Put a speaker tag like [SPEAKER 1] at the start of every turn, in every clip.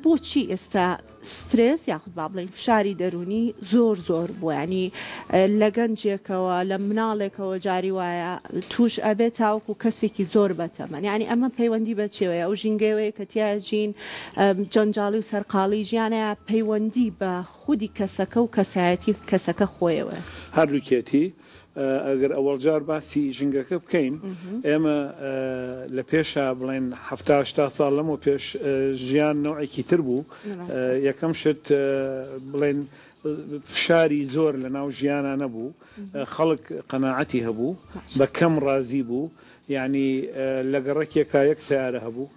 [SPEAKER 1] بۆچی ئێستا سترس یاخود با بڵێن فشاری دەرونی زۆر بوو ینی لە گەنجێکەوە لە مناڵێکەوە جاری وایە توش ئەبێت تاوکو کەسێکی زۆر بەتەمەن ینی ئەمە پەیوەندی بەچێوەیە ئەو ژینگەوەیە کە تیاژین جەنجاڵی و سەرقاڵی ژیانەیە پەیوەندی بە خودی کەسەکە و کەسایەتی کەسەکە خۆیەوە
[SPEAKER 2] هەردووکێتی ئەگەر ئەوەڵجار باسی ژنگەکە بکەین ئێمە لە پێشە بڵێن ه80 ساڵ لەمەوە پێش ژیان نوعێکی تر بوو یەکەم شت بڵێن فشاری زۆر لە ناو ژیانە نەبوو خەڵک قەناعەتی هەبوو بە کەم ڕازی بوو یعنی لە گەڕێکێکا یەک سیارە هەبوو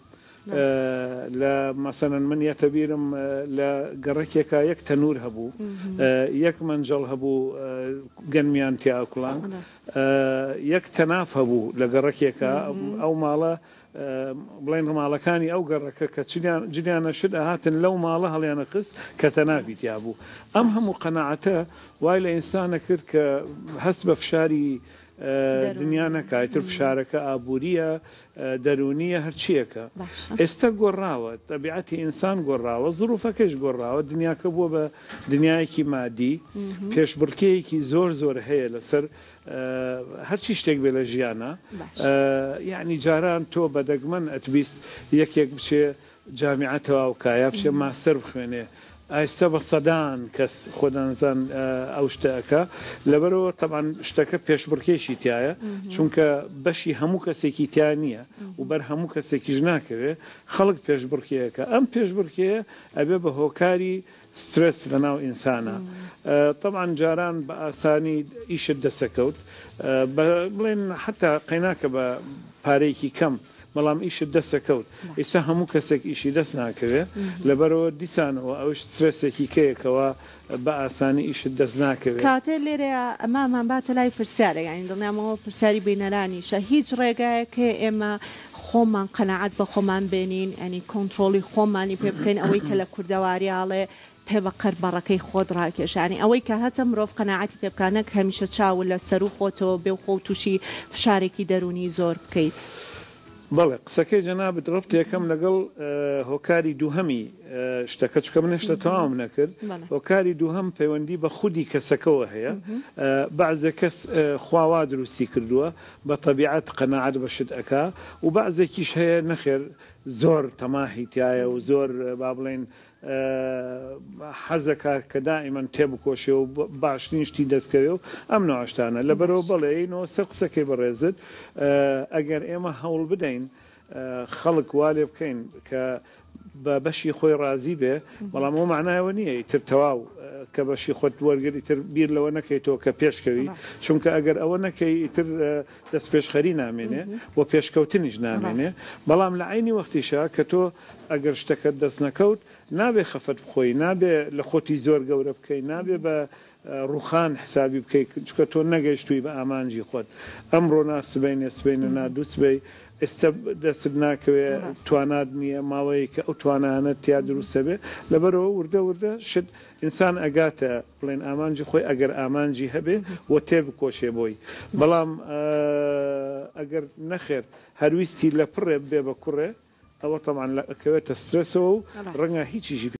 [SPEAKER 2] لە مەسەنەن من یەتەبیرم لە گەڕێکێکا یەک تەنور هەبوو یەک منجەڵ هەبوو گەنمیان تیاکوڵان یەک تەناف هەبوو لە گەڕێکێکە ئەو ماڵە بڵێن ماڵەکانی ئەو گەڕەکە کە جلیانە شت هاتن لەو ماڵە هەڵیانە خست کە تەنافی تیا بوو ئەم هەموو قەناعەتە وای لە ئینسانە کرد کە هەست بە فشاری دنیا نەکایتر فشارەکە ئابوووریە دەرونیە هەرچیەکە ئێستا گۆڕاوە تەبیعەتی ئینسان گۆڕاوە زروفەکەش گۆڕاوە دنیاکە بووە بە دنیایەکی مادی پێشبڕکەیەکی زۆر هەیە لەسەر هەرچی شتێک بێ لە ژیانە یعنی جاران تۆ بەدەگمەن ئەتویست یەکێک بچێ جامیعەتەوە و کایە بچێ ماستەر بخوێنێ ئایستا بە سەدان کەس خۆدانزان ئەو شتەکە لەبەرەوە تەمان شتەکە پێشبڕکێشی تایە چونکە بەشی هەموو کەسێکی تیا نییە و بەر هەموو کەسێکیش ناکەوێ خەڵک پێشبڕکەیەکە ئەم پێشبڕکەیە ئەبێ بە هۆکاری سترس لە ناو ئینسانە طبعا جاران بە ئاسانی ئیشت دەسەکەوت بڵێن حتا قەیناکە بە پارەیەکی کەم بەڵام ئیشت دەسەکەوت ئێستا هەموو کەسێک ئیشی دەست ناکەوێ لەبەرەوە دیسانەوە ئەوش سترسێکی کەیەکەوە بە ئاسانی ئیشت دەست ناکەوێت
[SPEAKER 1] کاتێ لێرەیە ئەمامان باتە لای پرسیارە یانی دڵنیامەوە پرسیاری بینەرانیشە هیچ ڕێگایەکە ئێمە خۆمان قەنەعەت بە خۆمان بێنین ئەنی کۆنتترۆلی خۆمانی پێ بکەین ئەوەی کە لە کوردەواریاڵێ پێ بە قەربەڕەکەی خۆت ڕاکێشانی ئەوەی کە هەتە مرۆڤ قەنەعەتی پێ بکانە هەمیشە چاو لە سەر و خۆتەوە بێ و خۆ تووشی فشارێکی دەرونی زۆر بکەیت.
[SPEAKER 2] بەڵێ قسەکەی جەنابەت ڕفت یەکەم لەگەڵ هۆکاری دووهەمی شتەکە چکە من هێشتا تەواو نەکرد هۆکاری دووهەم پەیوەندی بە خودی کەسەکەەوە هەیە بەعزە کەس خواوا دروستی کردووە بە تەبیعەت قەناعەت بە شت ئەکا و بەعزێکیش هەیە نەخێر زۆر تەماهی تایە و زۆر با بڵێن حەزەکە کە دائیمەن تێبکۆشێ و باشترین شتی دەستکەوێ و ئەم ناوەشتانە لەبەرەوە بەڵێینەوە سەر قسەکەی بەڕێزت ئەگەر ئێمە هەوڵ بدەین خەڵک وا لێ بکەین کە بە بەشی خۆی ڕازی بێ بەڵام ئەو معنایەوە نییە ئیتر تەواو کە بەشی خۆت وەرگری تر بیر لەوە نەکەیتەوە کە پێشکەوی چونکە ئەگەر ئەوە نەکەی ئیتر دەست پێشخەری نامێنێ بۆ پێشکەوتنیش نامێنێ بەڵام لە عینی وەختیشە کە تۆ ئەگەر شتەکەت دەست نەکەوت نابێ خەفەت بخۆی نابێ لە خۆتی زۆر گەورە بکەی نابێ بە ڕوخان حسابی بکەیت چکە تۆ نەگەیشتووی بە ئامانجی خۆت ئەمڕۆ ناسبینێ سبینە نادووسبەی ئێستا دەست ناکەوێ توانات نییە ماوەیە کە ئەو توانانە تیا دروستە بێ لەبەرەوە وردە شت ئینسان ئەگاتە بڵێن ئامانجی خۆی ئەگەر ئامانجی هەبێ وە تێ بکۆشێ بۆی بەڵام ئەگەر نەخێر هەرویستی لە پڕێ بێ بە کوڕێ ئەوە تەمان ئەکەوێتە سترسەوە و ڕەنگە هیچیژی